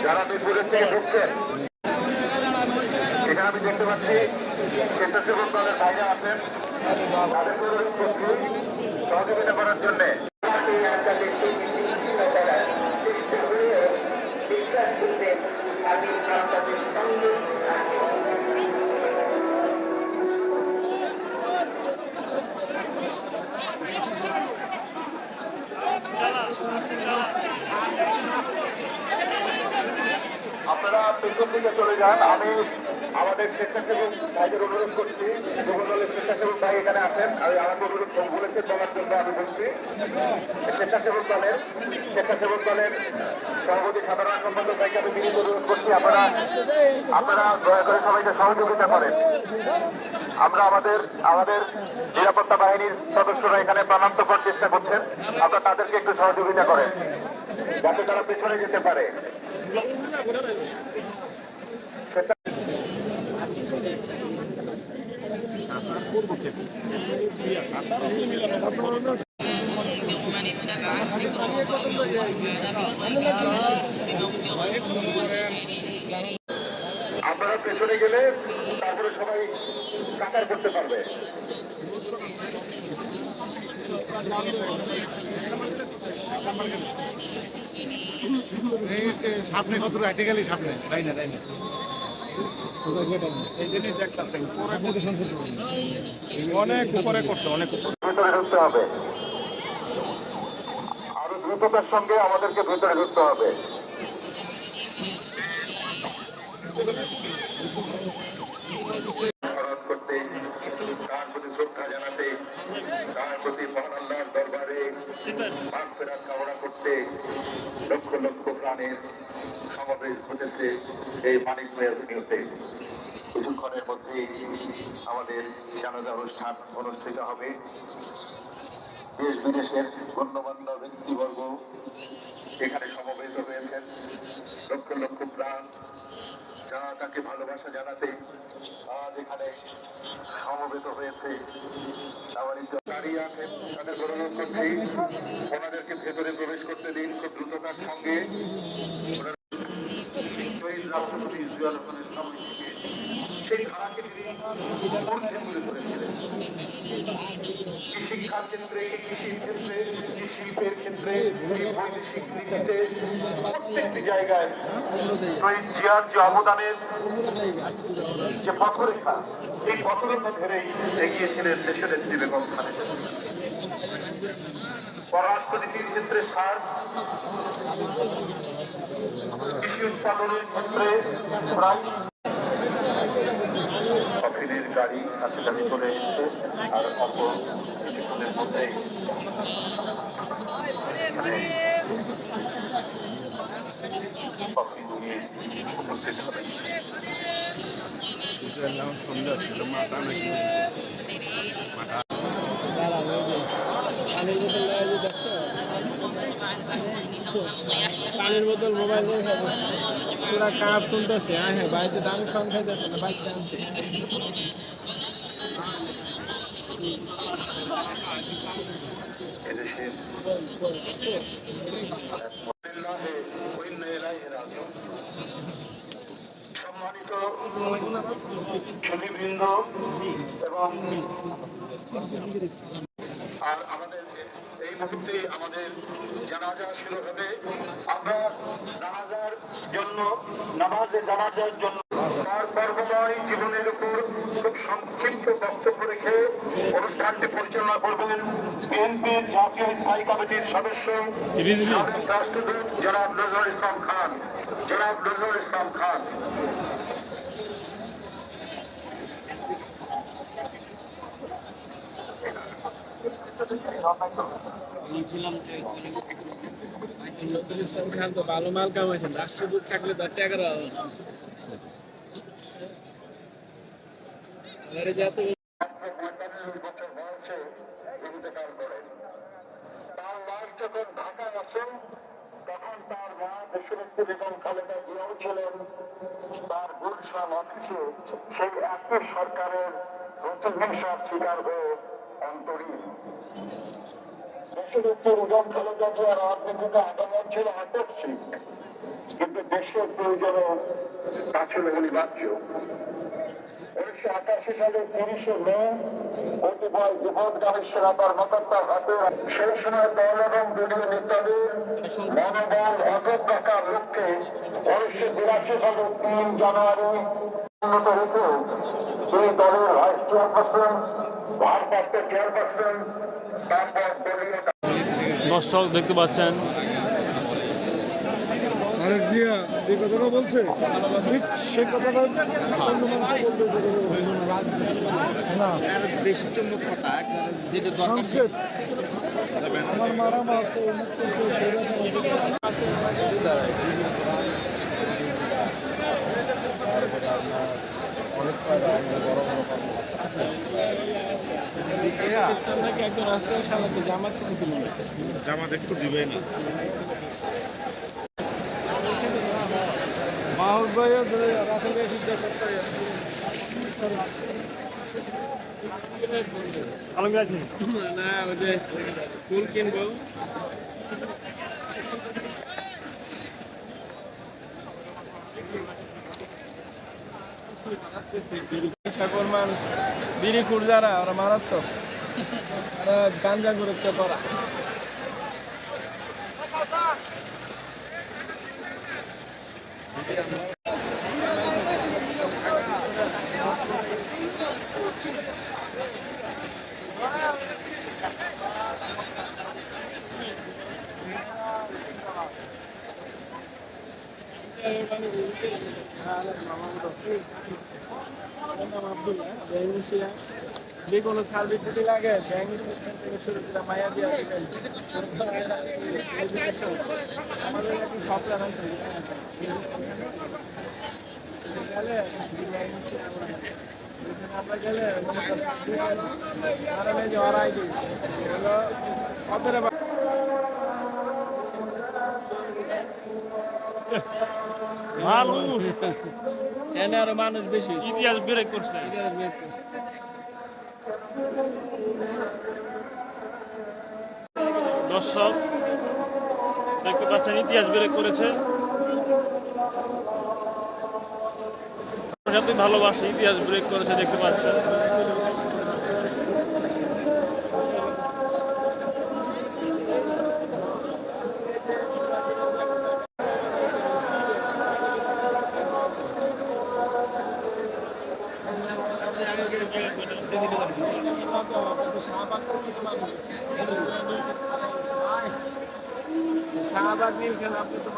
যারা মিরপুরের থেকে ঢুকছেন, এখানে আমি দেখতে পাচ্ছি স্বেচ্ছাসেবক দলের বাইরে আছেন, তাদেরকে অনুরোধ করছি সহযোগিতা করার জন্যে। বিশ্বাস করবেন আমি আপনাদের সঙ্গে আছি। আপনারা পেছন দিকে চলে যান। আমি আমাদের স্বেচ্ছাসেবক ভাইদের অনুরোধ করছি, যুব দলের স্বেচ্ছাসেবক ভাই এখানে আছেন, আমি আমাকে অনুরোধ বলেছেন বলার জন্য আমি বলছি। স্বেচ্ছাসেবক দলের সভাপতি সাধারণ সম্পাদক ভাইকে আমি বিনীত অনুরোধ করছি, আপনারা দয়া করে সবাইকে সহযোগিতা করেন। আমরা আমাদের নিরাপত্তা বাহিনীর সদস্যরা এখানে প্রাণান্তকর চেষ্টা করছেন, আপনারা তাদেরকে একটু সহযোগিতা করেন যাতে তারা পেছনে যেতে পারে। من اتبع الذكر وخشي الرحمن بالغيب بمغفرة وأجر كريم। আপনারা পেছনে গেলে তারপরে সবাই কাতার করতে পারবে। সামনে কত রাইটে গেলে সামনে তাই না অনেক উপরে করছে, অনেক ভেতরে ঢুকতে হবে, আরো দ্রুততার সঙ্গে আমাদেরকে ভেতরে ঢুকতে হবে। করতে, তার প্রতি শ্রদ্ধা জানাতে, তার প্রতি মহান আল্লাহর দরবারে মাগফিরাত কামনা করতে লক্ষ লক্ষ প্রাণের সমাবেশ ঘটেছে এই মানিক মিয়া এভিনিউতে। কিছুক্ষণের মধ্যেই আমাদের জানাজা অনুষ্ঠান অনুষ্ঠিত হবে। দেশ বিদেশের গণ্যমান্য ব্যক্তিবর্গ এখানে সমবেত হয়েছেন, লক্ষ লক্ষ প্রাণ যা তাকে ভালোবাসা জানাতে আজ এখানে সমবেত হয়েছে। দাঁড়িয়ে আছেন, তাদের অনুরোধ করছি ওনাদেরকে ভেতরে প্রবেশ করতে দিন খুব দ্রুততার সঙ্গে। রাষ্ট্রপতি জিয়াউর রহমানের সামনে থেকে সেই ধারাকে তিনি মূর্ধন্য করেছিলেন। শিক্ষার ক্ষেত্রে, কৃষির ক্ষেত্রে, শিল্পের ক্ষেত্রে, বৈদেশিক নীতিতে প্রত্যেকটি জায়গায় শহীদ জিয়ার যে অবদানের যে পথরেখা, এই পথরেখা ধরেই এগিয়েছিলেন দেশের নেত্রী বেগম খালেদা জিয়া। পররাষ্ট্রনীতির ক্ষেত্রে সার, কৃষি উৎপাদনের ক্ষেত্রে প্রায় অফিনের গাড়ি কাছাকাছি চলে এসেছে, আর অল্প কিছুক্ষণের মধ্যেই কফি নিয়ে উপস্থিত হবে। পানির বোতল মোবাইল পুরা কাপ শুনতেছে। হ্যাঁ বাড়িতে দাম খাওয়ান খাইতেছে না, বাইক আনছে। এদেশের সম্মানিত সুধীবৃন্দ এবং আর আমাদের এই মুহূর্তে আমাদের জানাজা শুরু হবে। আমরা জানাজার জন্য জানাজার জন্য তার কর্মময় জীবনের উপর খুব সংক্ষিপ্ত বক্তব্য রেখে অনুষ্ঠানটি পরিচালনা করবেন বিএনপির জাতীয় স্থায়ী কমিটির সদস্য সাবেক রাষ্ট্রদূত জনাব নজরুল ইসলাম খান। নজরুল ইসলাম খান তো ভালো মাল কামাইছেন, রাষ্ট্রদূত থাকলে তো টাকা তার লাশ যখন ঢাকায় আসেন তখন তার মা দেশনেত্রী বেগম খালেদা জিয়াও ছিলেন তার গুলশান অফিসে সেই একই সরকারের প্রতিহিংসার শিকার হয়ে অন্তরীণ। দেশনেত্রী বেগম খালেদা জিয়ার রাজনীতিতে আদালত ছিল আকস্মিক, কিন্তু দেশের প্রয়োজনে তা ছিল অনিবার্য। 1988 সালের 30শে মে কতিপয় বিপদগামী সেনাতার মতাত্মার হাতে সেই সময় দল এবং দলীয় নেতাদের মনোবল অটুট রাখার লক্ষ্যে 1982 সালের 3 জানুয়ারি উন্নত হয়েছে সেই দলের ভাইস চেয়ারপারসন, ভারপ্রাপ্ত চেয়ারপারসন, তারপর দলীয় দর্শক দেখতে পাচ্ছেন আরেক জিয়া যে কথাটা বলছে ঠিক সেই কথাটা অন্য মানুষ বলতে না বেশি চুম্বক কথা যেটা দরকার সংক্ষেপ আমার মারা মারছে অমুক করছে সেটা ইসলাম নাকি একজন আছে সালাতে জামাত থেকে দিল জামা দেখতে দিবে না মাহুর ভাইও ধরে রাখেন চিন্তা করতে না ওই যে ফুল কিনবো পরিমাণ বিড়ি খুর যারা ওরা মারাত্মক ওরা গাঞ্জা করেছে পড়া যে কোনো সার্ভিস যদি লাগে ব্যাংক স্টেটমেন্ট থেকে শুরু করে মায়া দিয়ে আমাদের একটি সফটওয়্যার আছে গেলে আমরা গেলে জড়াই দিই কতটা মানুষ এনে আরো মানুষ বেশি ইতিহাস ব্রেক করছে। দর্শক দেখতে পাচ্ছেন ইতিহাস ব্রেক করেছে। সাথে ভালোবাসে ইতিহাস ব্রেক করেছে দেখতে পাচ্ছেন। শাহবাগ নীলখান আপনি তো